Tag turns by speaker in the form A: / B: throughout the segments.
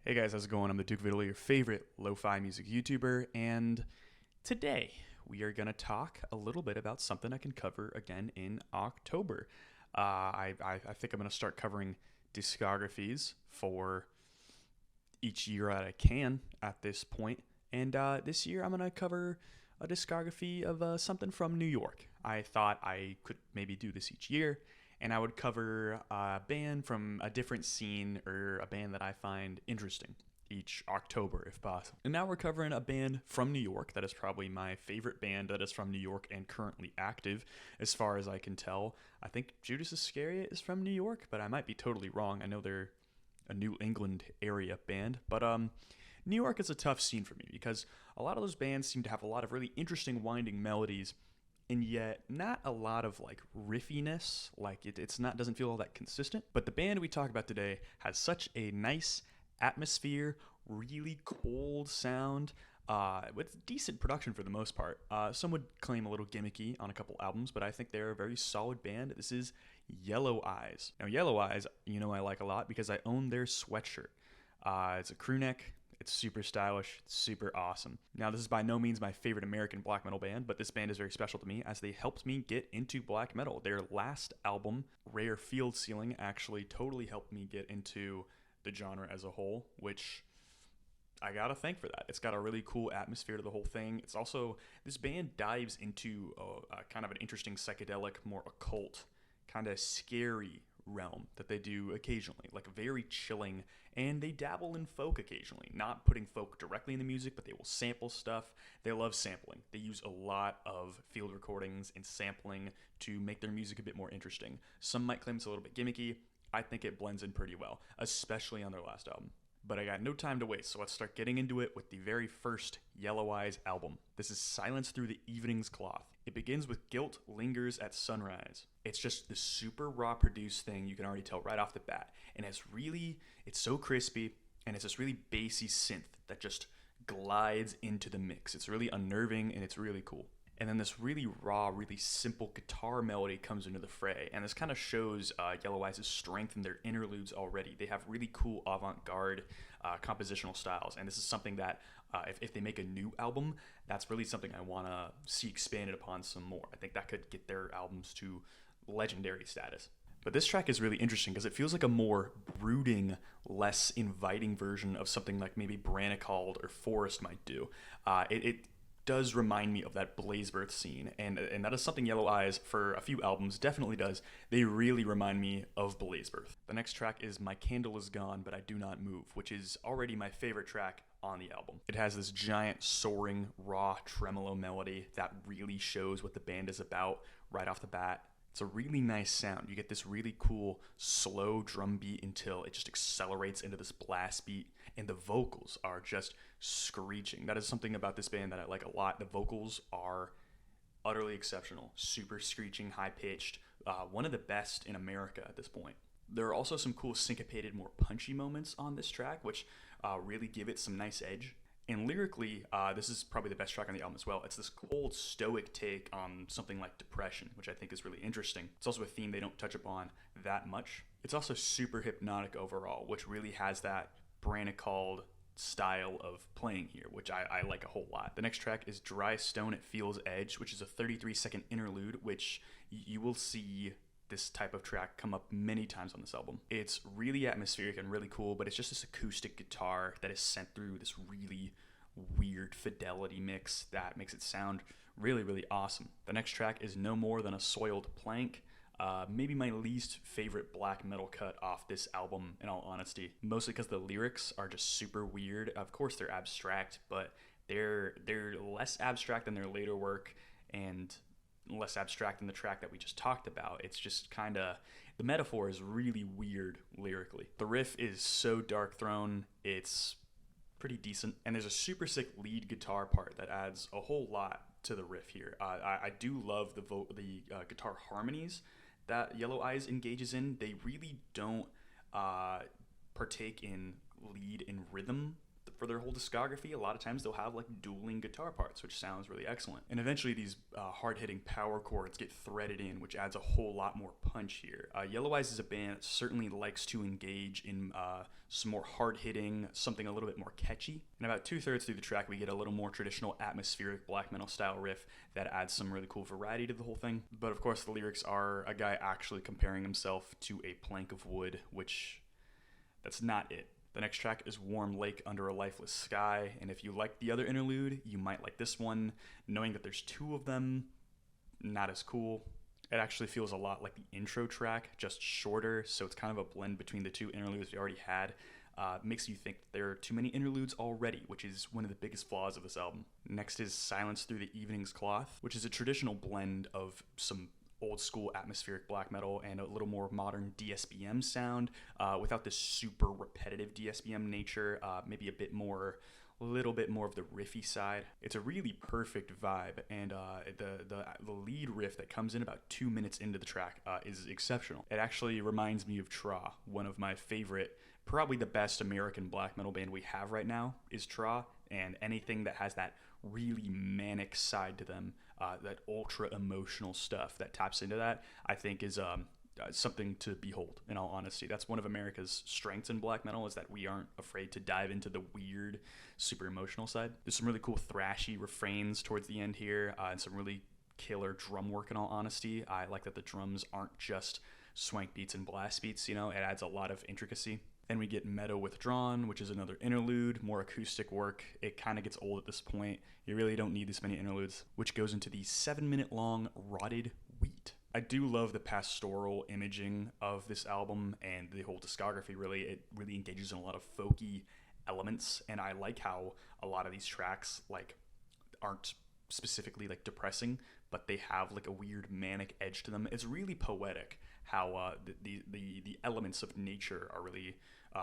A: Hey guys, how's it going? I'm the Duke of Italy, your favorite lo-fi music YouTuber, and today we are going to talk a little bit about something I can cover again in October. I think I'm going to start covering discographies for each year that I can at this point, and this year I'm going to cover a discography of something from New York. I thought I could maybe do this each year, and I would cover a band from a different scene or a band that I find interesting each October if possible. And now we're covering a band from New York that is probably my favorite band that is from New York and currently active as far as I can tell. I think Judas Iscariot is from New York, but I might be totally wrong. I know they're a New England area band, but New York is a tough scene for me because a lot of those bands seem to have a lot of really interesting winding melodies and yet not a lot of like riffiness. Like it's not doesn't feel all that consistent. But the band we talk about today has such a nice atmosphere, really cold sound, with decent production for the most part. Some would claim a little gimmicky on a couple albums, but I think they're a very solid band. This is Yellow Eyes. Now, Yellow Eyes, I like a lot because I own their sweatshirt. It's a crew neck. It's super stylish, it's super awesome. Now, this is by no means my favorite American black metal band, but this band is very special to me as they helped me get into black metal. Their last album, Rare Field Ceiling, actually totally helped me get into the genre as a whole, which I gotta thank for that. It's got a really cool atmosphere to the whole thing. It's also, this band dives into a kind of an interesting psychedelic, more occult, kind of scary realm that they do occasionally, like very chilling, and they dabble in folk occasionally, not putting folk directly in the music, but they will sample stuff. They love sampling. They use a lot of field recordings and sampling to make their music a bit more interesting. Some might claim it's a little bit gimmicky. I think it blends in pretty well, especially on their last album. But I got no time to waste, so let's start getting into it with the very first Yellow Eyes album. This is Silence Through the Evening's Cloth. It begins with Guilt Lingers at Sunrise. It's just this super raw produced thing you can already tell right off the bat. And it's so crispy, and it's this really bassy synth that just glides into the mix. It's really unnerving, and it's really cool. And then this really raw, really simple guitar melody comes into the fray. And this kind of shows Yellow Eyes' strength in their interludes already. They have really cool avant-garde compositional styles. And this is something that, if they make a new album, that's really something I want to see expanded upon some more. I think that could get their albums to legendary status. But this track is really interesting because it feels like a more brooding, less inviting version of something like maybe Branicald or Forest might do. It does remind me of that Blazebirth scene, and that is something Yellow Eyes, for a few albums, definitely does. They really remind me of Blazebirth. The next track is My Candle Is Gone, But I Do Not Move, which is already my favorite track on the album. It has this giant, soaring, raw tremolo melody that really shows what the band is about right off the bat. It's a really nice sound. You get this really cool, slow drum beat until it just accelerates into this blast beat, and the vocals are just screeching. That is something about this band that I like a lot. The vocals are utterly exceptional, super screeching, high-pitched, one of the best in America at this point. There are also some cool syncopated, more punchy moments on this track, which really give it some nice edge. And lyrically, this is probably the best track on the album as well. It's this cold, stoic take on something like depression, which I think is really interesting. It's also a theme they don't touch upon that much. It's also super hypnotic overall, which really has that Branicald style of playing here, which I like a whole lot. The next track is Dry Stone at Feels Edge, which is a 33-second interlude, which you will see this type of track come up many times on this album. It's really atmospheric and really cool, but it's just this acoustic guitar that is sent through this really weird fidelity mix that makes it sound really, really awesome. The next track is No More Than a Soiled Plank. Maybe my least favorite black metal cut off this album, in all honesty. Mostly because the lyrics are just super weird. Of course, they're abstract, but they're less abstract than their later work, and less abstract than the track that we just talked about. It's just kind of, the metaphor is really weird lyrically. The riff is so Dark Throne, it's pretty decent, and there's a super sick lead guitar part that adds a whole lot to the riff here. I do love the guitar harmonies that Yellow Eyes engages in. They really don't partake in lead and rhythm for their whole discography, a lot of times they'll have like dueling guitar parts, which sounds really excellent. And eventually these hard-hitting power chords get threaded in, which adds a whole lot more punch here. Yellow Eyes is a band that certainly likes to engage in some more hard-hitting, something a little bit more catchy. And about 2/3 through the track, we get a little more traditional atmospheric black metal style riff that adds some really cool variety to the whole thing. But of course, the lyrics are a guy actually comparing himself to a plank of wood, which that's not it. The next track is Warm Lake Under a Lifeless Sky, and if you like the other interlude, you might like this one. Knowing that there's two of them, not as cool. It actually feels a lot like the intro track, just shorter, so it's kind of a blend between the two interludes we already had. Makes you think that there are too many interludes already, which is one of the biggest flaws of this album. Next is Silence Through the Evening's Cloth, which is a traditional blend of some old school atmospheric black metal and a little more modern DSBM sound without this super repetitive DSBM nature, maybe a little bit more of the riffy side. It's a really perfect vibe, and the lead riff that comes in about 2 minutes into the track is exceptional. It actually reminds me of Tra, one of my favorite, probably the best American black metal band we have right now is Tra, and anything that has that really manic side to them, that ultra emotional stuff that taps into that, I think is something to behold, in all honesty. That's one of America's strengths in black metal, is that we aren't afraid to dive into the weird, super emotional side. There's some really cool thrashy refrains towards the end here, and some really killer drum work, in all honesty. I like that the drums aren't just swank beats and blast beats, it adds a lot of intricacy. Then we get Meadow Withdrawn, which is another interlude, more acoustic work. It kind of gets old at this point. You really don't need this many interludes, which goes into the 7-minute long Rotted Wheat. I do love the pastoral imaging of this album and the whole discography, really. It really engages in a lot of folky elements, and I like how a lot of these tracks aren't specifically depressing, but they have a weird manic edge to them. It's really poetic how the elements of nature are really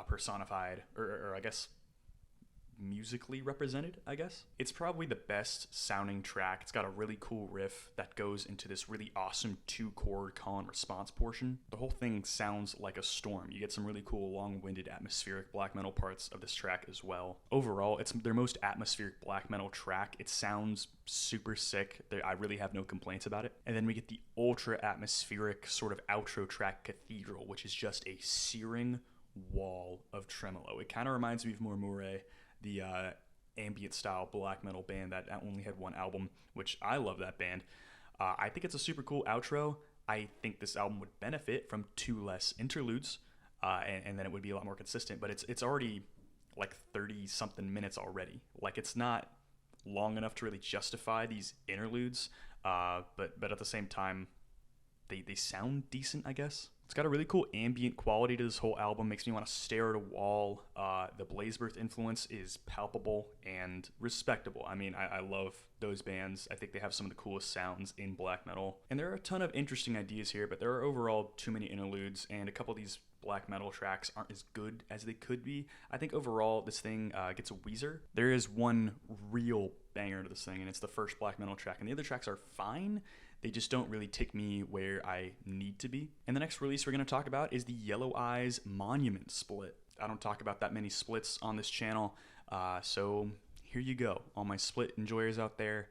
A: personified, or I guess musically represented, I guess. It's probably the best sounding track. It's got a really cool riff that goes into this really awesome 2-chord call and response portion. The whole thing sounds like a storm. You get some really cool long-winded atmospheric black metal parts of this track as well. Overall, it's their most atmospheric black metal track. It sounds super sick. I really have no complaints about it. And then we get the ultra atmospheric sort of outro track, Cathedral, which is just a searing wall of tremolo. It kind of reminds me of Murmure, the ambient style black metal band that only had one album, which I love that band. I think it's a super cool outro. I think this album would benefit from 2 less interludes, and then it would be a lot more consistent, but it's already 30 something minutes already. It's not long enough to really justify these interludes, but at the same time, they sound decent, I guess. It's got a really cool ambient quality to this whole album. Makes me want to stare at a wall. The Blazebirth influence is palpable and respectable. I mean, I love those bands. I think they have some of the coolest sounds in black metal. And there are a ton of interesting ideas here, but there are overall too many interludes, and a couple of these black metal tracks aren't as good as they could be. I think overall this thing gets a Weezer. There is one real banger to this thing, and it's the first black metal track, and the other tracks are fine. They just don't really take me where I need to be. And the next release we're going to talk about is the Yellow Eyes Monument split. I don't talk about that many splits on this channel, so here you go. All my split enjoyers out there,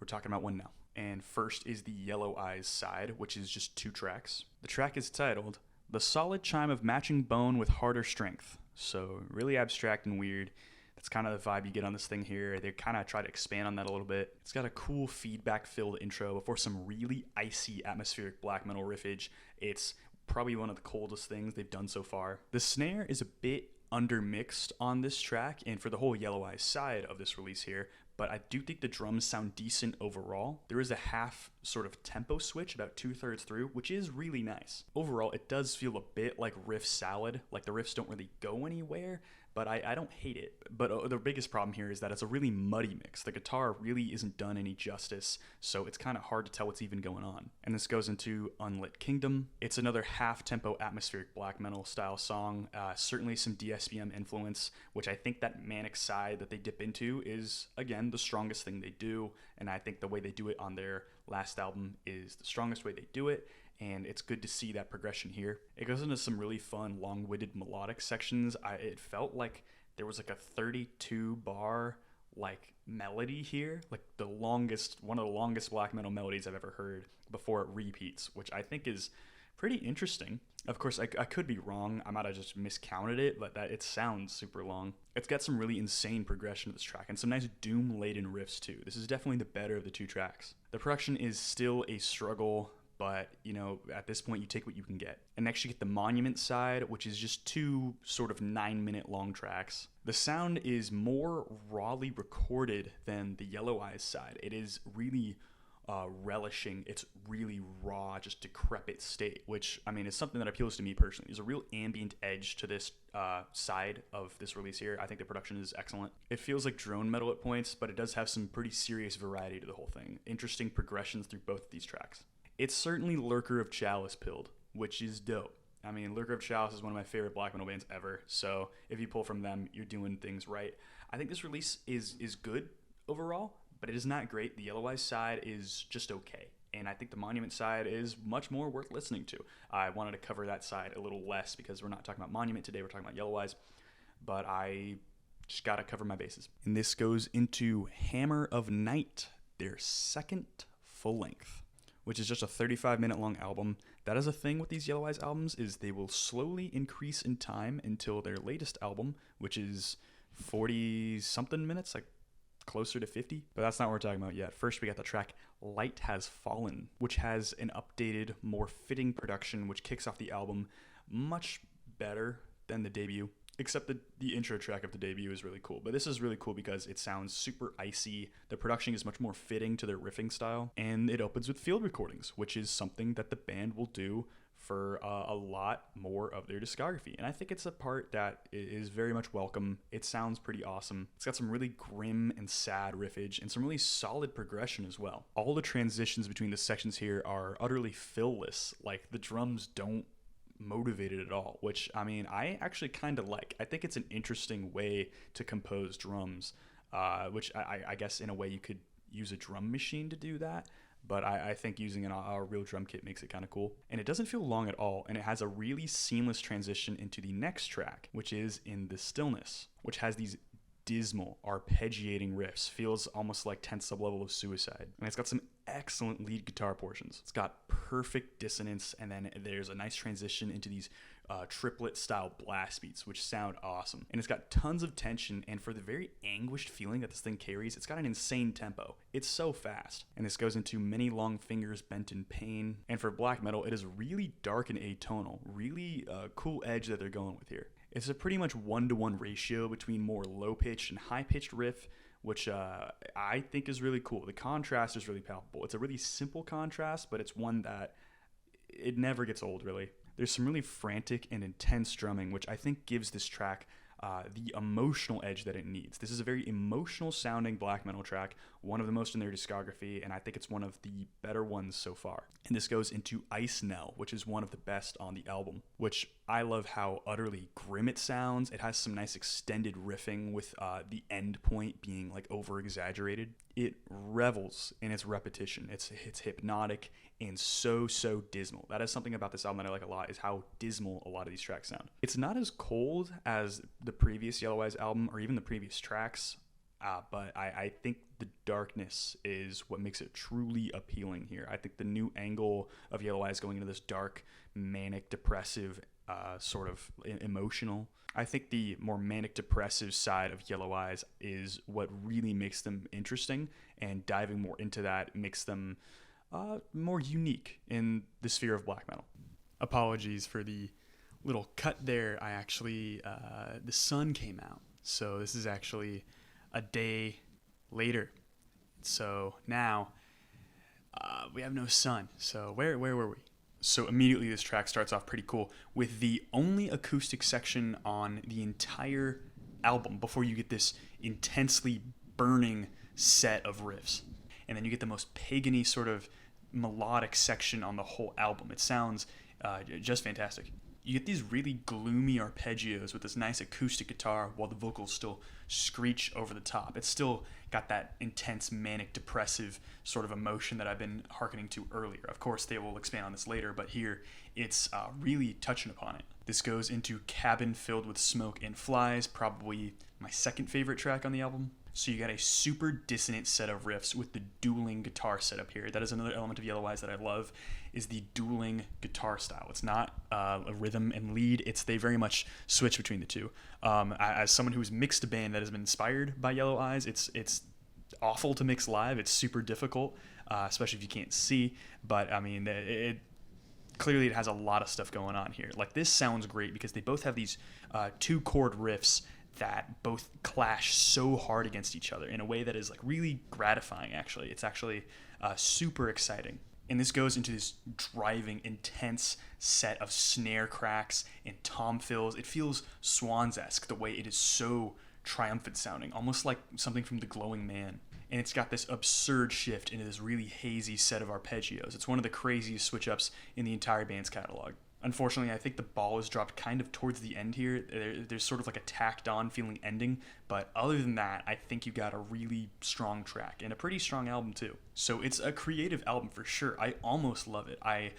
A: we're talking about one now. And first is the Yellow Eyes side, which is just 2 tracks. The track is titled The Solid Chime of Matching Bone with Harder Strength. So really abstract and weird. That's kind of the vibe you get on this thing here. They kind of try to expand on that a little bit. It's got a cool feedback-filled intro before some really icy atmospheric black metal riffage. It's probably one of the coldest things they've done so far. The snare is a bit undermixed on this track and for the whole Yellow Eyes side of this release here, but I do think the drums sound decent overall. There is a half sort of tempo switch about 2/3 through, which is really nice. Overall, it does feel a bit like riff salad, like the riffs don't really go anywhere, but I don't hate it. But the biggest problem here is that it's a really muddy mix. The guitar really isn't done any justice, so it's kind of hard to tell what's even going on. And this goes into Unlit Kingdom. It's another half-tempo atmospheric black metal style song, certainly some DSBM influence, which I think that manic side that they dip into is, again, the strongest thing they do, and I think the way they do it on their last album is the strongest way they do it, and it's good to see that progression here. It goes into some really fun, long-winded melodic sections. It felt like there was like a 32 bar like melody here, like one of the longest black metal melodies I've ever heard before it repeats, which I think is pretty interesting. Of course, I could be wrong. I might have just miscounted it, but that it sounds super long. It's got some really insane progression to this track and some nice doom-laden riffs too. This is definitely the better of the two tracks. The production is still a struggle, but at this point you take what you can get. And next you get the Monument side, which is just two sort of 9-minute long tracks. The sound is more rawly recorded than the Yellow Eyes side. It is really relishing its really raw, just decrepit state, which is something that appeals to me personally. There's a real ambient edge to this side of this release here. I think the production is excellent. It feels like drone metal at points, but it does have some pretty serious variety to the whole thing. Interesting progressions through both of these tracks. It's certainly Lurker of Chalice pilled, which is dope. Lurker of Chalice is one of my favorite black metal bands ever, so if you pull from them, you're doing things right. I think this release is good overall, but it is not great. The Yellow Eyes side is just okay, and I think the Monument side is much more worth listening to. I wanted to cover that side a little less because we're not talking about Monument today, we're talking about Yellow Eyes, but I just gotta cover my bases. And this goes into Hammer of Night, their second full length, which is just a 35-minute long album. That is a thing with these Yellow Eyes albums, is they will slowly increase in time until their latest album, which is 40-something minutes, like closer to 50. But that's not what we're talking about yet. First, we got the track Light Has Fallen, which has an updated, more fitting production, which kicks off the album much better than the debut. Except the intro track of the debut is really cool. But this is really cool because it sounds super icy. The production is much more fitting to their riffing style. And it opens with field recordings, which is something that the band will do for a lot more of their discography. And I think it's a part that is very much welcome. It sounds pretty awesome. It's got some really grim and sad riffage and some really solid progression as well. All the transitions between the sections here are utterly fill-less. Like, the drums don't motivated at all, which I actually kind of like. I think it's an interesting way to compose drums, which I guess in a way you could use a drum machine to do that, but I think using a real drum kit makes it kind of cool. And it doesn't feel long at all, and it has a really seamless transition into the next track, which is In the Stillness, which has these dismal, arpeggiating riffs. Feels almost like 10th Sublevel of Suicide. And it's got some excellent lead guitar portions. It's got perfect dissonance, and then there's a nice transition into these triplet-style blast beats, which sound awesome. And it's got tons of tension, and for the very anguished feeling that this thing carries, it's got an insane tempo. It's so fast. And this goes into Many Long Fingers Bent in Pain. And for black metal, it is really dark and atonal. Really cool edge that they're going with here. It's a pretty much 1-to-1 ratio between more low-pitched and high-pitched riff, which I think is really cool. The contrast is really palpable. It's a really simple contrast, but it's one that it never gets old, really. There's some really frantic and intense drumming, which I think gives this track the emotional edge that it needs. This is a very emotional sounding black metal track, one of the most in their discography, and I think it's one of the better ones so far. And this goes into Ice Knell, which is one of the best on the album, which I love how utterly grim it sounds. It has some nice extended riffing with the end point being like over exaggerated. It revels in its repetition. It's hypnotic and so dismal. That is something about this album that I like a lot, is how dismal a lot of these tracks sound. It's not as cold as the previous Yellow Eyes album or even the previous tracks, but I think the darkness is what makes it truly appealing here. I think the new angle of Yellow Eyes going into this dark, manic, depressive, sort of emotional. I think the more manic, depressive side of Yellow Eyes is what really makes them interesting, and diving more into that makes them more unique in the sphere of black metal. Apologies for the little cut there. I actually, the sun came out, so this is actually a day later. So now we have no sun. So where were we? So immediately this track starts off pretty cool with the only acoustic section on the entire album before you get this intensely burning set of riffs. And then you get the most pagan-y sort of melodic section on the whole album. It sounds just fantastic. You get these really gloomy arpeggios with this nice acoustic guitar while the vocals still screech over the top. It's still got that intense, manic, depressive sort of emotion that I've been hearkening to earlier. Of course, they will expand on this later, but here it's really touching upon it. This goes into Cabin Filled with Smoke and Flies, probably my second favorite track on the album. So you got a super dissonant set of riffs with the dueling guitar setup here. That is another element of Yellow Eyes that I love, is the dueling guitar style. It's not a rhythm and lead. They very much switch between the two. As someone who's mixed a band that has been inspired by Yellow Eyes, it's awful to mix live. It's super difficult, especially if you can't see. But I mean, clearly it has a lot of stuff going on here. Like, this sounds great because they both have these 2-chord riffs that both clash so hard against each other in a way that is like really gratifying. Actually, it's actually super exciting. And this goes into this driving, intense set of snare cracks and tom fills. It feels Swans-esque the way it is so triumphant sounding, almost like something from The Glowing Man. And it's got this absurd shift into this really hazy set of arpeggios. It's one of the craziest switch-ups in the entire band's catalog. Unfortunately, I think the ball is dropped kind of towards the end here. There's sort of like a tacked-on feeling ending, but other than that, I think you got a really strong track, and a pretty strong album too. So it's a creative album for sure. I almost love it. I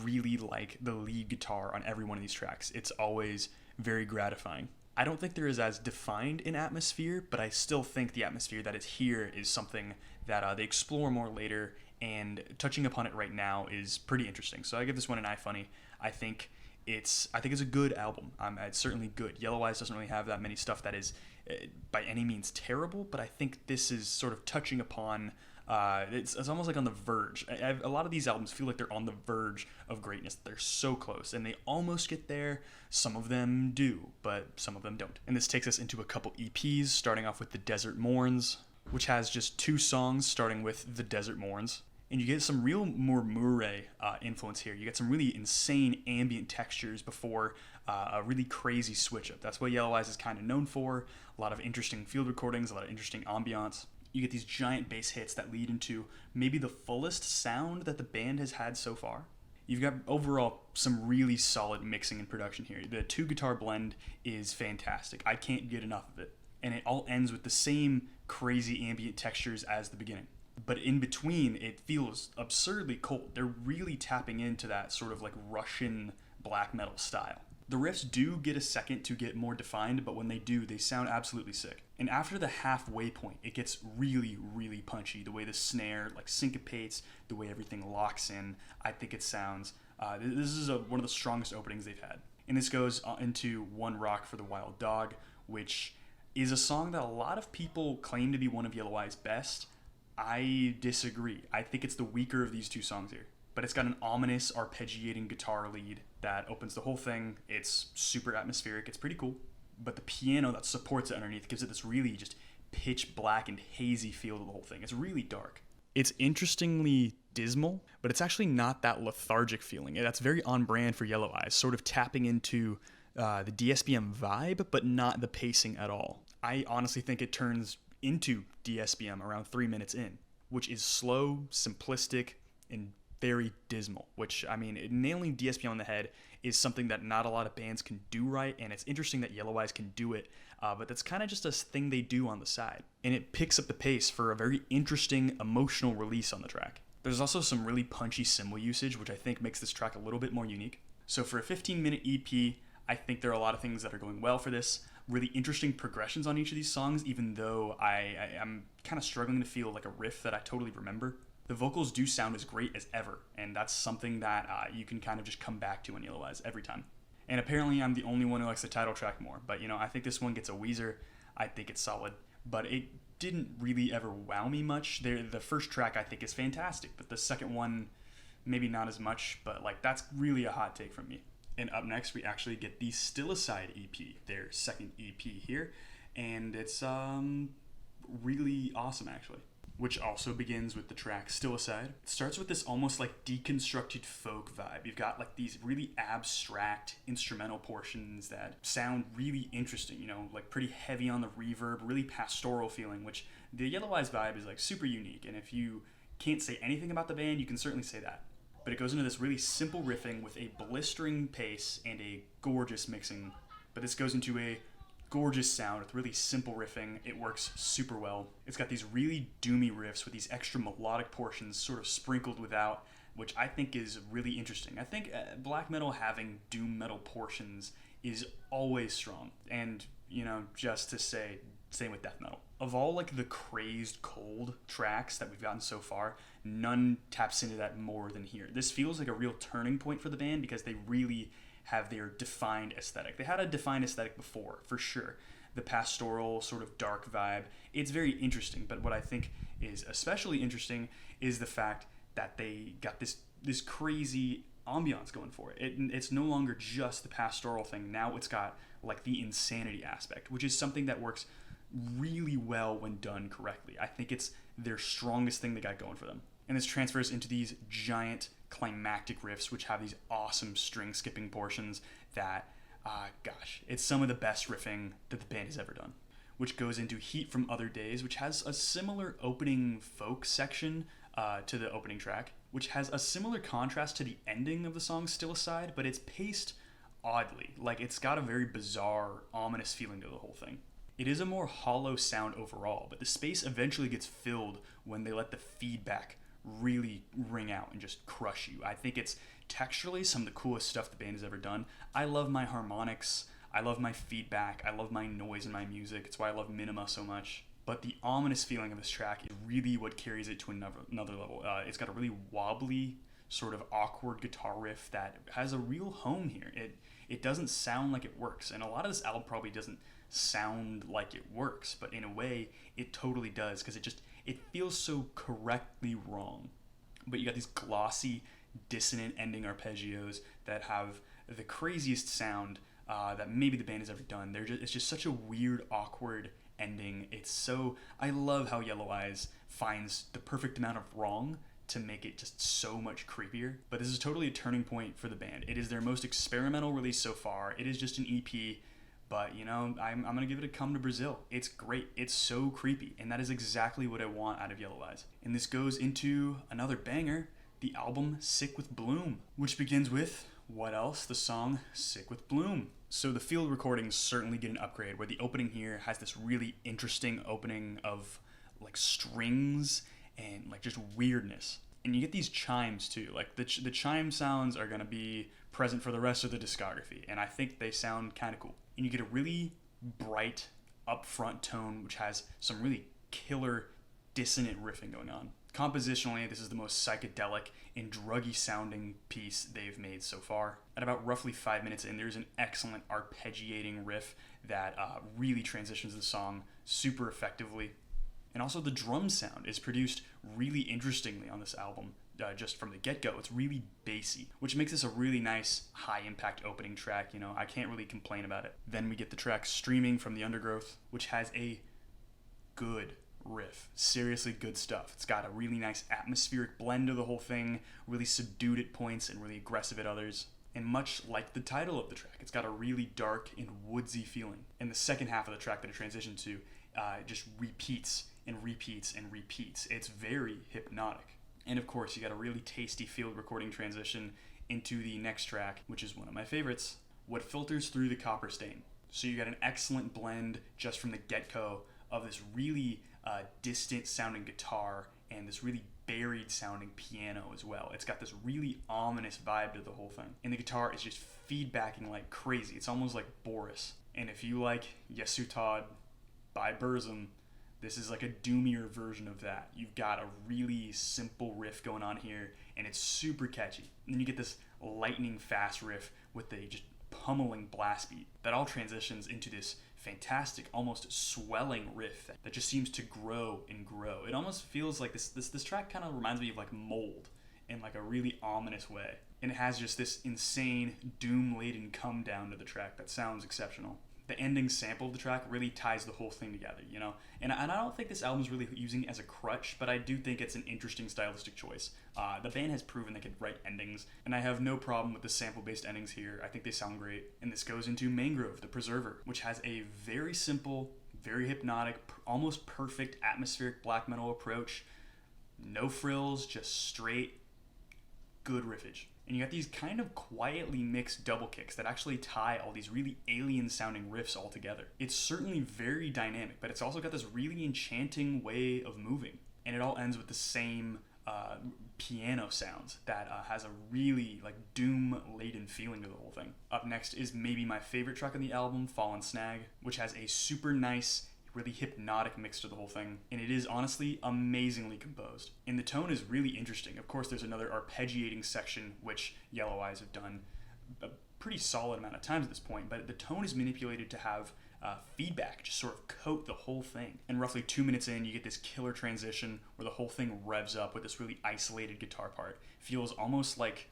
A: really like the lead guitar on every one of these tracks. It's always very gratifying. I don't think there is as defined an atmosphere, but I still think the atmosphere that is here is something that they explore more later, and touching upon it right now is pretty interesting. So I give this one an iFunny. I think it's a good album. It's certainly good. Yellow Eyes doesn't really have that many stuff that is by any means terrible, but I think this is sort of touching upon. It's almost like on the verge. A lot of these albums feel like they're on the verge of greatness. They're so close, and they almost get there. Some of them do, but some of them don't. And this takes us into a couple EPs, starting off with The Desert Mourns, which has just 2 songs, starting with The Desert Mourns. And you get some real more Murray influence here. You get some really insane ambient textures before a really crazy switch up. That's what Yellow Eyes is kind of known for. A lot of interesting field recordings, a lot of interesting ambiance. You get these giant bass hits that lead into maybe the fullest sound that the band has had so far. You've got overall some really solid mixing and production here. The 2-guitar blend is fantastic. I can't get enough of it. And it all ends with the same crazy ambient textures as the beginning. But in between, it feels absurdly cold. They're really tapping into that sort of like Russian black metal style. The riffs do get a second to get more defined, but when they do, they sound absolutely sick. And after the halfway point, it gets really, really punchy. The way the snare like syncopates, the way everything locks in, I think it sounds... this is one of the strongest openings they've had. And this goes into One Rock for the Wild Dog, which is a song that a lot of people claim to be one of Yellow Eyes' best. I disagree. I think it's the weaker of these 2 songs here. But it's got an ominous arpeggiating guitar lead that opens the whole thing. It's super atmospheric. It's pretty cool. But the piano that supports it underneath gives it this really just pitch black and hazy feel to the whole thing. It's really dark. It's interestingly dismal, but it's actually not that lethargic feeling. That's very on brand for Yellow Eyes, sort of tapping into the DSBM vibe, but not the pacing at all. I honestly think it turns into DSBM around 3 minutes in, which is slow, simplistic, and very dismal, which, I mean, nailing DSBM on the head is something that not a lot of bands can do right, and it's interesting that Yellow Eyes can do it, but that's kind of just a thing they do on the side. And it picks up the pace for a very interesting emotional release on the track. There's also some really punchy cymbal usage, which I think makes this track a little bit more unique. So for a 15-minute EP, I think there are a lot of things that are going well for this. Really interesting progressions on each of these songs, even though I'm kind of struggling to feel like a riff that I totally remember. The vocals do sound as great as ever, and that's something that you can kind of just come back to in Yellow Eyes every time. And apparently I'm the only one who likes the title track more, but I think this one gets a Weezer. I think it's solid, but it didn't really ever wow me much. The first track I think is fantastic, but the second one, maybe not as much, but like that's really a hot take from me. And up next, we actually get the Still Aside EP, their second EP here, and it's really awesome actually. Which also begins with the track Still Aside. It starts with this almost like deconstructed folk vibe. You've got like these really abstract instrumental portions that sound really interesting, like pretty heavy on the reverb, really pastoral feeling, which the Yellow Eyes vibe is like super unique. And if you can't say anything about the band, you can certainly say that. But it goes into this really simple riffing with a blistering pace and a gorgeous mixing. But this goes into a gorgeous sound with really simple riffing. It works super well. It's got these really doomy riffs with these extra melodic portions sort of sprinkled without which I think is really interesting. I think black metal having doom metal portions is always strong. And, just to say, same with death metal. Of all like the crazed cold tracks that we've gotten so far, none taps into that more than here. This feels like a real turning point for the band because they really have their defined aesthetic. They had a defined aesthetic before, for sure. The pastoral sort of dark vibe. It's very interesting, but what I think is especially interesting is the fact that they got this crazy ambiance going for it. It's no longer just the pastoral thing. Now it's got like the insanity aspect, which is something that works really well when done correctly. I think it's their strongest thing they got going for them. And this transfers into these giant climactic riffs, which have these awesome string skipping portions that, it's some of the best riffing that the band has ever done. Which goes into Heat from Other Days, which has a similar opening folk section to the opening track, which has a similar contrast to the ending of the song Still Aside, but it's paced oddly. Like, it's got a very bizarre, ominous feeling to the whole thing. It is a more hollow sound overall, but the space eventually gets filled when they let the feedback really ring out and just crush you. I think it's texturally some of the coolest stuff the band has ever done. I love my harmonics, I love my feedback, I love my noise in my music. It's why I love Minima so much. But the ominous feeling of this track is really what carries it to another level. It's got a really wobbly, sort of awkward guitar riff that has a real home here. It doesn't sound like it works, and a lot of this album probably doesn't sound like it works, but in a way, it totally does, because it feels so correctly wrong. But you got these glossy, dissonant ending arpeggios that have the craziest sound that maybe the band has ever done. It's just such a weird, awkward ending. I love how Yellow Eyes finds the perfect amount of wrong to make it just so much creepier. But this is totally a turning point for the band. It is their most experimental release so far. It is just an EP, but I'm gonna give it a Come to Brazil. It's great. It's so creepy, and that is exactly what I want out of Yellow Eyes. And this goes into another banger, the album Sick with Bloom, which begins with, what else? The song Sick with Bloom. So the field recordings certainly get an upgrade, where the opening here has this really interesting opening of like strings and like just weirdness. And you get these chimes too. Like the chime sounds are gonna be present for the rest of the discography, and I think they sound kind of cool. And you get a really bright upfront tone, which has some really killer dissonant riffing going on. Compositionally, this is the most psychedelic and druggy sounding piece they've made so far. At about roughly 5 minutes in, there's an excellent arpeggiating riff that really transitions the song super effectively. And also the drum sound is produced really interestingly on this album. Just from the get-go, it's really bassy, which makes this a really nice high-impact opening track. I can't really complain about it. Then we get the track Streaming from the Undergrowth, which has a good riff. Seriously good stuff. It's got a really nice atmospheric blend of the whole thing, really subdued at points and really aggressive at others. And much like the title of the track, it's got a really dark and woodsy feeling. And the second half of the track that it transitions to just repeats and repeats and repeats. It's very hypnotic. And of course, you got a really tasty field recording transition into the next track, which is one of my favorites, What Filters Through the Copper Stain. So you got an excellent blend just from the get-go of this really distant sounding guitar and this really buried sounding piano as well. It's got this really ominous vibe to the whole thing. And the guitar is just feedbacking like crazy. It's almost like Boris. And if you like Yesutad by Burzum, this is like a doomier version of that. You've got a really simple riff going on here, and it's super catchy. And then you get this lightning fast riff with the just pummeling blast beat that all transitions into this fantastic, almost swelling riff that just seems to grow and grow. It almost feels like this track kind of reminds me of like Mold in like a really ominous way. And it has just this insane, doom-laden come down to the track that sounds exceptional. The ending sample of the track really ties the whole thing together, And I don't think this album's really using it as a crutch, but I do think it's an interesting stylistic choice. The band has proven they can write endings, and I have no problem with the sample-based endings here. I think they sound great. And this goes into Mangrove, the Preserver, which has a very simple, very hypnotic, almost perfect atmospheric black metal approach. No frills, just straight, good riffage. And you got these kind of quietly mixed double kicks that actually tie all these really alien sounding riffs all together. It's certainly very dynamic, but it's also got this really enchanting way of moving. And it all ends with the same piano sounds that has a really like doom laden feeling to the whole thing. Up next is maybe my favorite track on the album, Fallen Snag, which has a super nice, really hypnotic mix to the whole thing, and it is honestly amazingly composed. And the tone is really interesting. Of course, there's another arpeggiating section, which Yellow Eyes have done a pretty solid amount of times at this point, but the tone is manipulated to have feedback just sort of coat the whole thing. And roughly 2 minutes in, you get this killer transition where the whole thing revs up with this really isolated guitar part. Feels almost like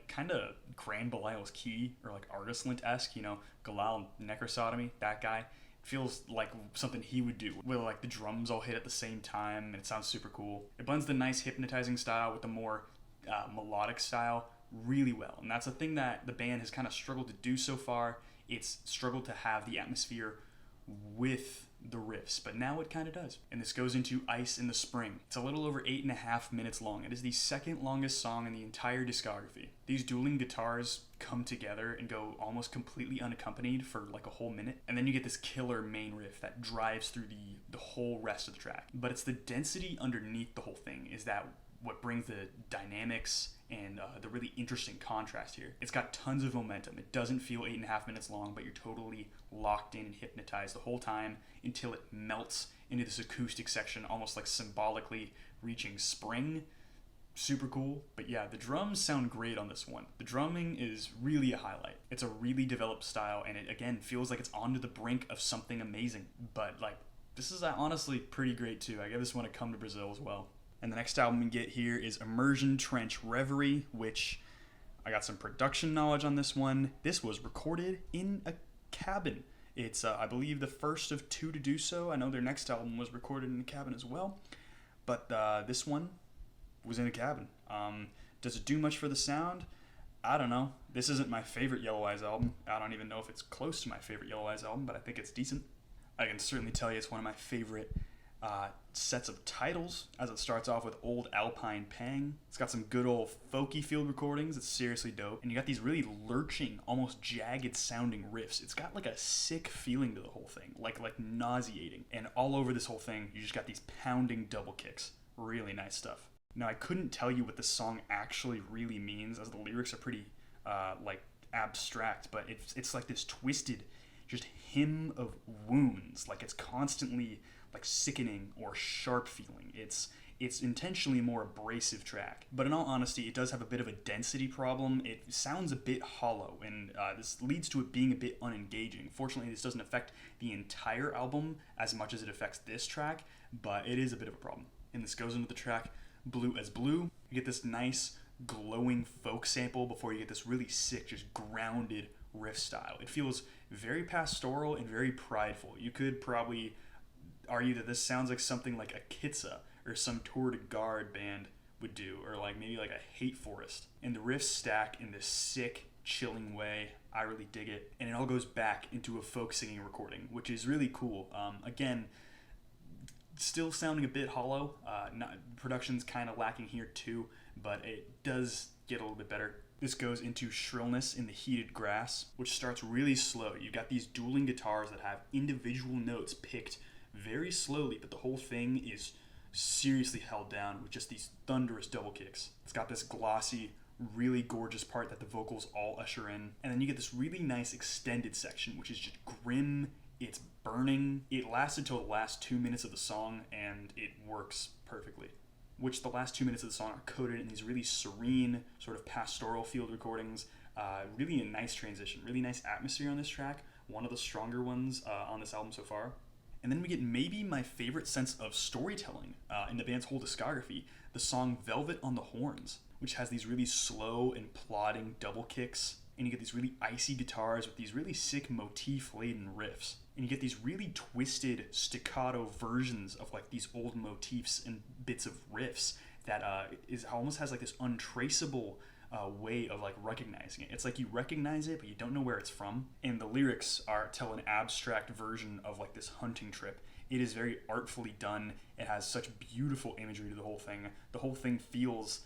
A: kind of Grand Belial's Key, or like Artislant-esque, you know, Galal Necrosodomy, that guy. Feels like something he would do, where like the drums all hit at the same time, and it sounds super cool. It blends the nice hypnotizing style with the more melodic style really well, and that's a thing that the band has kind of struggled to do so far. It's struggled to have the atmosphere with the riffs, but now it kind of does. And this goes into Ice in the Spring. It's a little over 8.5 minutes long. It is the second longest song in the entire discography. These dueling guitars come together and go almost completely unaccompanied for like a whole minute, and then you get this killer main riff that drives through the whole rest of the track. But it's the density underneath the whole thing is that what brings the dynamics and the really interesting contrast here. It's got tons of momentum. It doesn't feel 8.5 minutes long, but you're totally locked in and hypnotized the whole time until it melts into this acoustic section, almost like symbolically reaching spring. Super cool. But yeah, the drums sound great on this one. The drumming is really a highlight. It's a really developed style, and it again feels like it's onto the brink of something amazing. But like, this is honestly pretty great too. I give this one a come to Brazil as well. And the next album we get here is Immersion Trench Reverie, which I got some production knowledge on this one. This was recorded in a cabin. It's, I believe, the first of two to do so. I know their next album was recorded in a cabin as well, but this one was in a cabin. Does it do much for the sound? I don't know. This isn't my favorite Yellow Eyes album. I don't even know if it's close to my favorite Yellow Eyes album, but I think it's decent. I can certainly tell you it's one of my favorite sets of titles, as it starts off with Old Alpine Pang. It's got some good old folky field recordings. It's seriously dope. And you got these really lurching, almost jagged sounding riffs. It's got like a sick feeling to the whole thing, like nauseating. And all over this whole thing, you just got these pounding double kicks. Really nice stuff. Now, I couldn't tell you what this song actually really means, as the lyrics are pretty like abstract, but it's like this twisted just hymn of wounds. Like, it's constantly like sickening or sharp feeling. It's intentionally a more abrasive track, but in all honesty, it does have a bit of a density problem. It sounds a bit hollow, and this leads to it being a bit unengaging. Fortunately, this doesn't affect the entire album as much as it affects this track, but it is a bit of a problem. And this goes into the track Blue as Blue. You get this nice glowing folk sample before you get this really sick, just grounded riff style. It feels very pastoral and very prideful. You could probably argue that this sounds like something like a Kitsa or some Tour de Garde band would do, or like maybe like a Hate Forest. And the riffs stack in this sick, chilling way. I really dig it. And it all goes back into a folk singing recording, which is really cool. Again, still sounding a bit hollow. Production's kind of lacking here too, but it does get a little bit better. This goes into Shrillness in the Heated Grass, which starts really slow. You've got these dueling guitars that have individual notes picked very slowly, but the whole thing is seriously held down with just these thunderous double kicks. It's got this glossy, really gorgeous part that the vocals all usher in, and then you get this really nice extended section, which is just grim. It's burning. It lasts until the last 2 minutes of the song, and it works perfectly. Which the last 2 minutes of the song are coated in these really serene, sort of pastoral field recordings. Really a nice transition, really nice atmosphere on this track. One of the stronger ones on this album so far. And then we get maybe my favorite sense of storytelling in the band's whole discography, the song Velvet on the Horns, which has these really slow and plodding double kicks. And you get these really icy guitars with these really sick motif-laden riffs. And you get these really twisted staccato versions of like these old motifs and bits of riffs that almost has like this untraceable way of like recognizing it. It's like you recognize it, but you don't know where it's from. And the lyrics tell an abstract version of like this hunting trip. It is very artfully done. It has such beautiful imagery to the whole thing. The whole thing feels,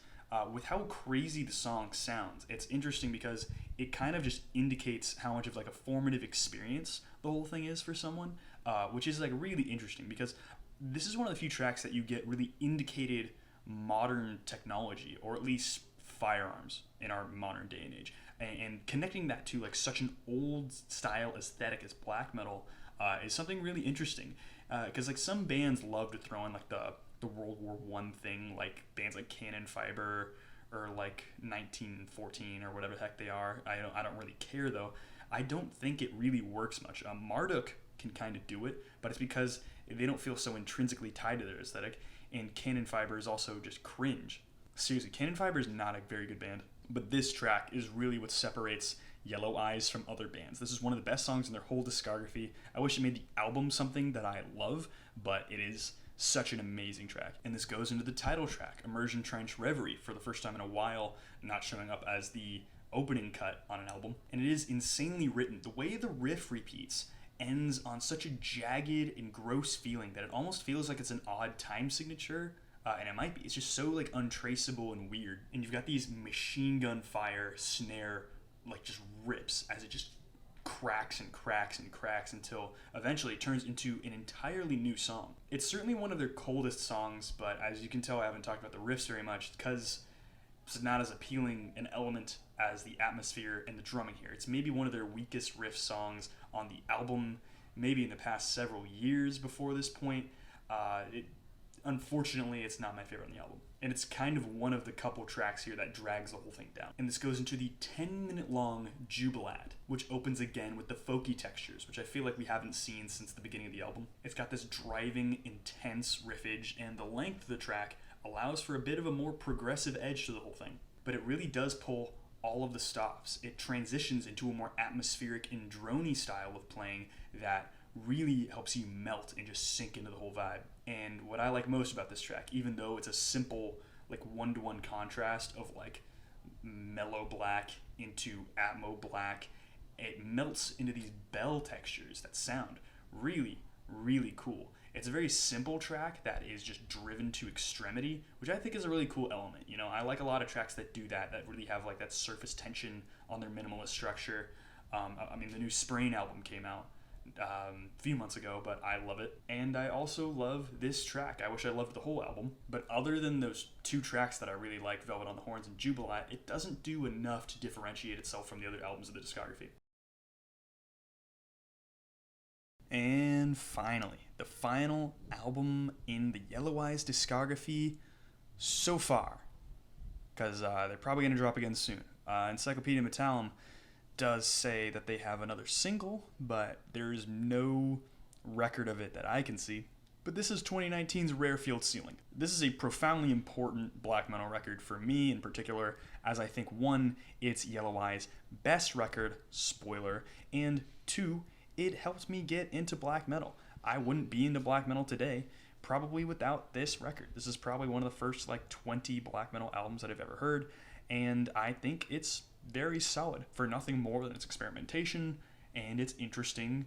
A: with how crazy the song sounds, it's interesting because it kind of just indicates how much of like a formative experience the whole thing is for someone, which is like really interesting because this is one of the few tracks that you get really indicated modern technology, or at least firearms in our modern day and age, and connecting that to like such an old style aesthetic as black metal is something really interesting. Because like some bands love to throw in like the World War One thing, like bands like Cannon Fiber or like 1914 or whatever the heck they are. I don't really care though. I don't think it really works much. Marduk can kind of do it, but it's because they don't feel so intrinsically tied to their aesthetic. And Cannon Fiber is also just cringe. Seriously, Cannon Fiber is not a very good band, but this track is really what separates Yellow Eyes from other bands. This is one of the best songs in their whole discography. I wish it made the album something that I love, but it is such an amazing track. And this goes into the title track, Immersion Trench Reverie, for the first time in a while, not showing up as the opening cut on an album. And it is insanely written. The way the riff repeats ends on such a jagged and gross feeling that it almost feels like it's an odd time signature. And it might be. It's just so like untraceable and weird. And you've got these machine gun fire snare like just rips as it just cracks and cracks and cracks until eventually it turns into an entirely new song. It's certainly one of their coldest songs, but as you can tell, I haven't talked about the riffs very much because it's not as appealing an element as the atmosphere and the drumming here. It's maybe one of their weakest riff songs on the album, maybe in the past several years before this point. Unfortunately, it's not my favorite on the album. And it's kind of one of the couple tracks here that drags the whole thing down. And this goes into the 10-minute long Jubilat, which opens again with the folky textures, which I feel like we haven't seen since the beginning of the album. It's got this driving, intense riffage, and the length of the track allows for a bit of a more progressive edge to the whole thing. But it really does pull all of the stops. It transitions into a more atmospheric and droney style of playing that really helps you melt and just sink into the whole vibe. And what I like most about this track, even though it's a simple like one-to-one contrast of like mellow black into atmo black, it melts into these bell textures that sound really, really cool. It's a very simple track that is just driven to extremity, which I think is a really cool element. You know, I like a lot of tracks that do that really have like that surface tension on their minimalist structure. I mean, the new Sprain album came out a few months ago, but I love it. And I also love this track. I wish I loved the whole album, but other than those two tracks that I really like, Velvet on the Horns and Jubilat, it doesn't do enough to differentiate itself from the other albums of the discography. And finally, the final album in the Yellow Eyes discography so far, because they're probably going to drop again soon. Encyclopedia Metallum does say that they have another single, but there's no record of it that I can see. But this is 2019's Rare Field Ceiling. This is a profoundly important black metal record for me in particular, as I think, one, it's Yellow Eyes' best record, spoiler, and two, it helped me get into black metal. I wouldn't be into black metal today probably without this record. This is probably one of the first like 20 black metal albums that I've ever heard, and I think it's very solid for nothing more than its experimentation and its interesting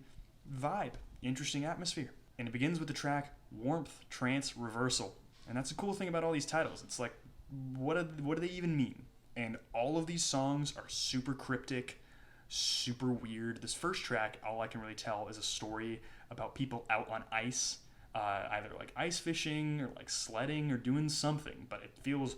A: vibe, interesting atmosphere. And it begins with the track Warmth, Trance, Reversal. And that's a cool thing about all these titles. It's like, what do they even mean? And all of these songs are super cryptic, super weird. This first track, all I can really tell is a story about people out on ice, either like ice fishing or like sledding or doing something, but it feels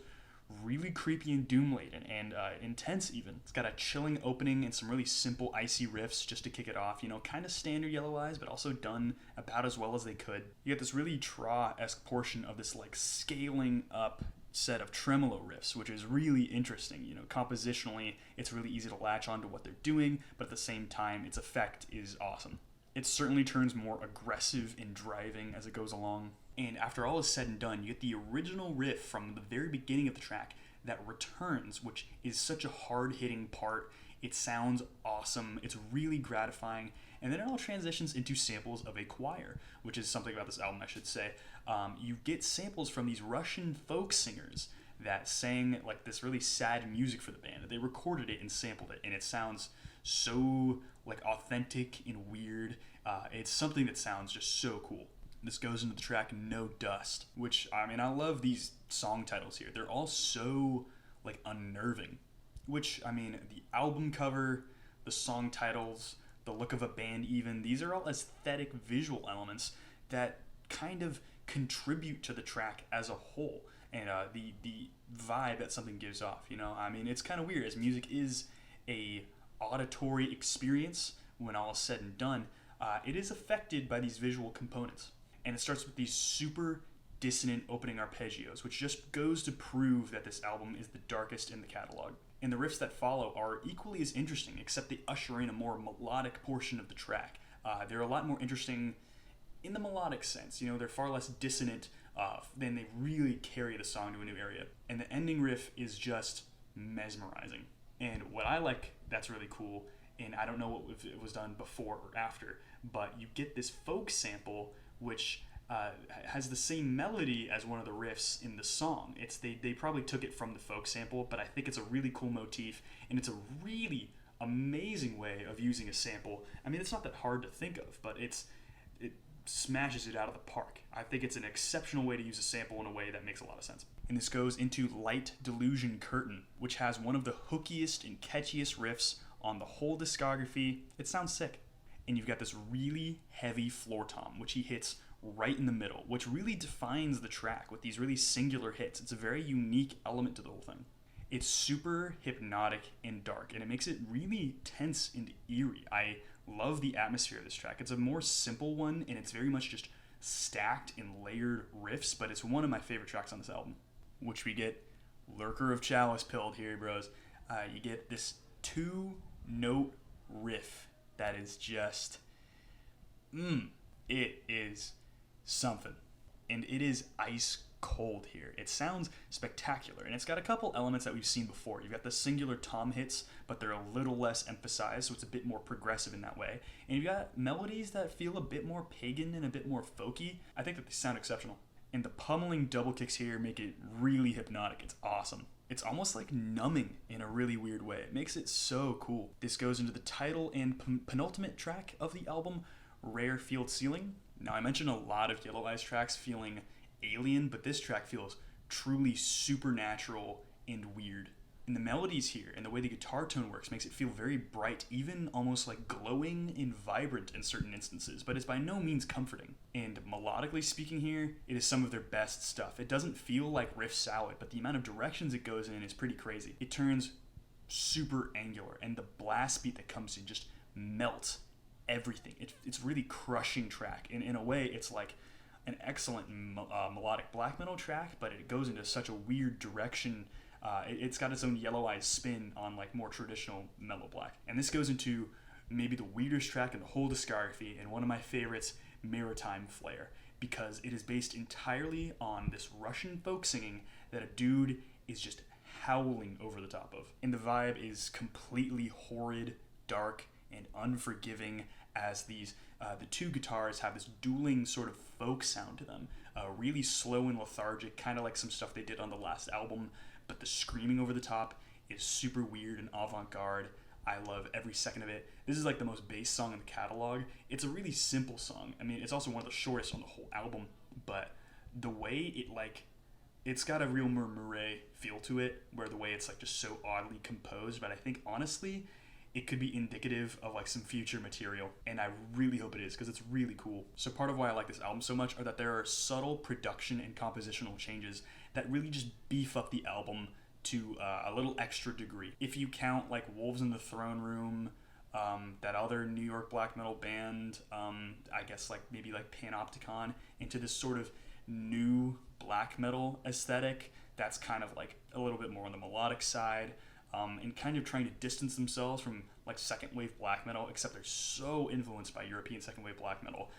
A: really creepy and doom-laden and intense even. It's got a chilling opening and some really simple icy riffs just to kick it off, you know, kind of standard Yellow Eyes, but also done about as well as they could. You get this really Tra-esque portion of this like scaling up set of tremolo riffs, which is really interesting. You know, compositionally, it's really easy to latch onto what they're doing, but at the same time, its effect is awesome. It certainly turns more aggressive and driving as it goes along. And after all is said and done, you get the original riff from the very beginning of the track that returns, which is such a hard-hitting part. It sounds awesome. It's really gratifying. And then it all transitions into samples of a choir, which is something about this album, I should say. You get samples from these Russian folk singers that sang like this really sad music for the band. They recorded it and sampled it, and it sounds so like authentic and weird. It's something that sounds just so cool. This goes into the track No Dust, which, I mean, I love these song titles here. They're all so, like, unnerving. Which, I mean, the album cover, the song titles, the look of a band even, these are all aesthetic visual elements that kind of contribute to the track as a whole. and the vibe that something gives off. I mean, it's kind of weird, as music is a auditory experience. When all is said and done, it is affected by these visual components, and it starts with these super dissonant opening arpeggios, which just goes to prove that this album is the darkest in the catalog. And the riffs that follow are equally as interesting, except they usher in a more melodic portion of the track. They're a lot more interesting in the melodic sense. They're far less dissonant, then they really carry the song to a new area. And the ending riff is just mesmerizing. And what I like that's really cool, and I don't know if it was done before or after, but you get this folk sample which has the same melody as one of the riffs in the song. They probably took it from the folk sample, but I think it's a really cool motif, and it's a really amazing way of using a sample. I mean, it's not that hard to think of, but it smashes it out of the park. I think it's an exceptional way to use a sample in a way that makes a lot of sense. And this goes into Light Delusion Curtain, which has one of the hookiest and catchiest riffs on the whole discography. It sounds sick. And you've got this really heavy floor tom, which he hits right in the middle, which really defines the track with these really singular hits. It's a very unique element to the whole thing. It's super hypnotic and dark, and it makes it really tense and eerie. I love the atmosphere of this track. It's a more simple one, and it's very much just stacked and layered riffs, but it's one of my favorite tracks on this album, which we get Lurker of Chalice Pilled here, bros. You get this 2-note riff that is just, it is something. And it is ice cold here. It sounds spectacular, and it's got a couple elements that we've seen before. You've got the singular tom hits, but they're a little less emphasized, so it's a bit more progressive in that way. And you've got melodies that feel a bit more pagan and a bit more folky. I think that they sound exceptional. And the pummeling double kicks here make it really hypnotic. It's awesome. It's almost like numbing in a really weird way. It makes it so cool. This goes into the title and penultimate track of the album, Rare Field Ceiling. Now, I mentioned a lot of Yellow Eyes tracks feeling alien, but this track feels truly supernatural and weird. And the melodies here and the way the guitar tone works makes it feel very bright, even almost like glowing and vibrant in certain instances, but it's by no means comforting. And melodically speaking here, it is some of their best stuff. It doesn't feel like riff salad, but the amount of directions it goes in is pretty crazy. It turns super angular, and the blast beat that comes in just melts everything. It's really crushing track. And in a way, it's like an excellent melodic black metal track, but it goes into such a weird direction. It's got its own Yellow Eyes spin on like more traditional mellow black. And this goes into maybe the weirdest track in the whole discography, and one of my favorites, Maritime Flare, because it is based entirely on this Russian folk singing that a dude is just howling over the top of. And the vibe is completely horrid, dark, and unforgiving, as the two guitars have this dueling sort of folk sound to them. Really slow and lethargic, kind of like some stuff they did on the last album, but the screaming over the top is super weird and avant-garde. I love every second of it. This is like the most bass song in the catalog. It's a really simple song. I mean, it's also one of the shortest on the whole album, but the way it's got a real Murmure feel to it, where the way it's like just so oddly composed, but I think honestly, it could be indicative of like some future material, and I really hope it is, because it's really cool. So part of why I like this album so much are that there are subtle production and compositional changes that really just beef up the album to a little extra degree. If you count like Wolves in the Throne Room, that other New York black metal band, I guess like maybe like Panopticon, into this sort of new black metal aesthetic that's kind of like a little bit more on the melodic side, and kind of trying to distance themselves from like second wave black metal, except they're so influenced by European second wave black metal.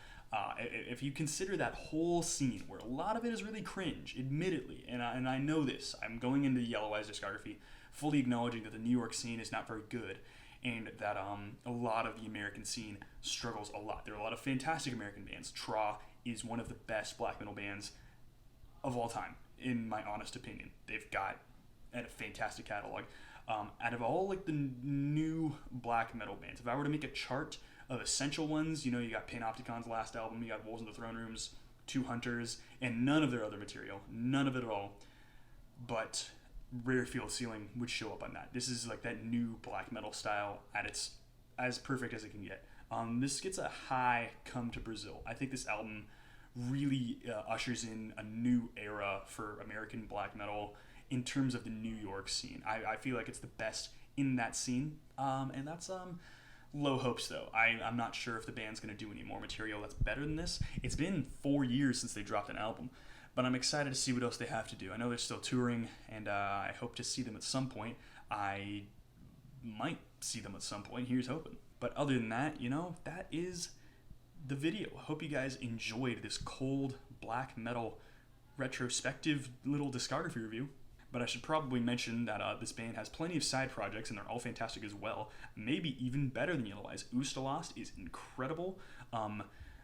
A: If you consider that whole scene, where a lot of it is really cringe, admittedly, and I know this, I'm going into Yellow Eyes discography fully acknowledging that the New York scene is not very good, and that a lot of the American scene struggles a lot. There are a lot of fantastic American bands. Tra is one of the best black metal bands of all time, in my honest opinion. They've got a fantastic catalog. Out of all like the new black metal bands, if I were to make a chart of essential ones, you got Panopticon's last album, you got Wolves in the Throne Rooms, Two Hunters, and none of their other material, none of it at all, but Rare Field Ceiling would show up on that. This is like that new black metal style at its as perfect as it can get. This gets a high Come to Brazil. I think this album really ushers in a new era for American black metal in terms of the New York scene. I feel like it's the best in that scene, and that's low hopes though. I'm not sure if the band's going to do any more material that's better than this. It's been 4 years since they dropped an album, but I'm excited to see what else they have to do. I know they're still touring, and I hope to see them at some point. I might see them at some point. Here's hoping. But other than that, that is the video. I hope you guys enjoyed this cold black metal retrospective little discography review. But I should probably mention that this band has plenty of side projects, and they're all fantastic as well. Maybe even better than Yellow Eyes. Ustalost is incredible.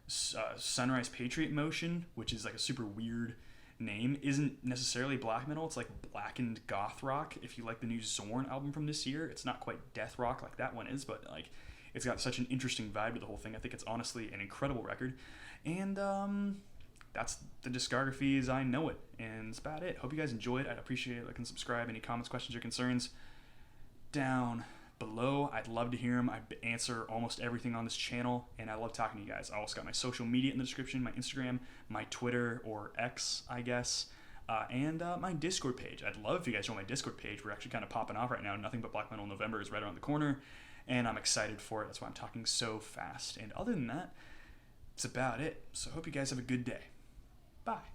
A: Sunrise Patriot Motion, which is like a super weird name, isn't necessarily black metal. It's like blackened goth rock. If you like the new Zorn album from this year, it's not quite death rock like that one is, but like it's got such an interesting vibe to the whole thing. I think it's honestly an incredible record. And that's the discography as I know it, and that's about it. Hope you guys enjoyed. I'd appreciate it. Like and subscribe. Any comments, questions, or concerns down below. I'd love to hear them. I answer almost everything on this channel, and I love talking to you guys. I also got my social media in the description, my Instagram, my Twitter, or X, I guess, and my Discord page. I'd love if you guys join my Discord page. We're actually kind of popping off right now. Nothing But Black Metal November is right around the corner, and I'm excited for it. That's why I'm talking so fast. And other than that, that's about it. So I hope you guys have a good day. Bye.